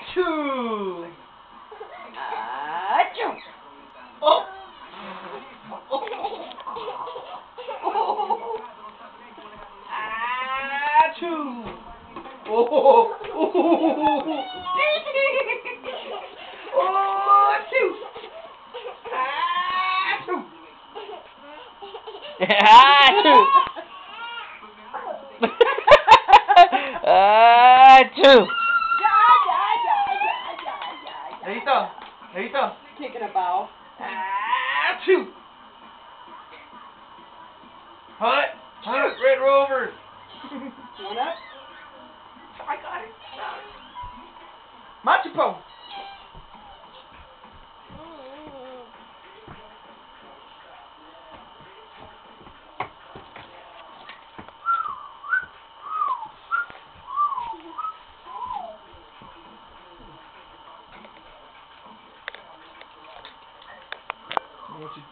Achoo! Achoo! Oh! Achoo! Oh! Oh! Achoo! Achoo! Achoo! Dito. Dito. Taking a bow. Achoo! Hunt! Hunt! Red Rover! One up. I got it. Machipo! What you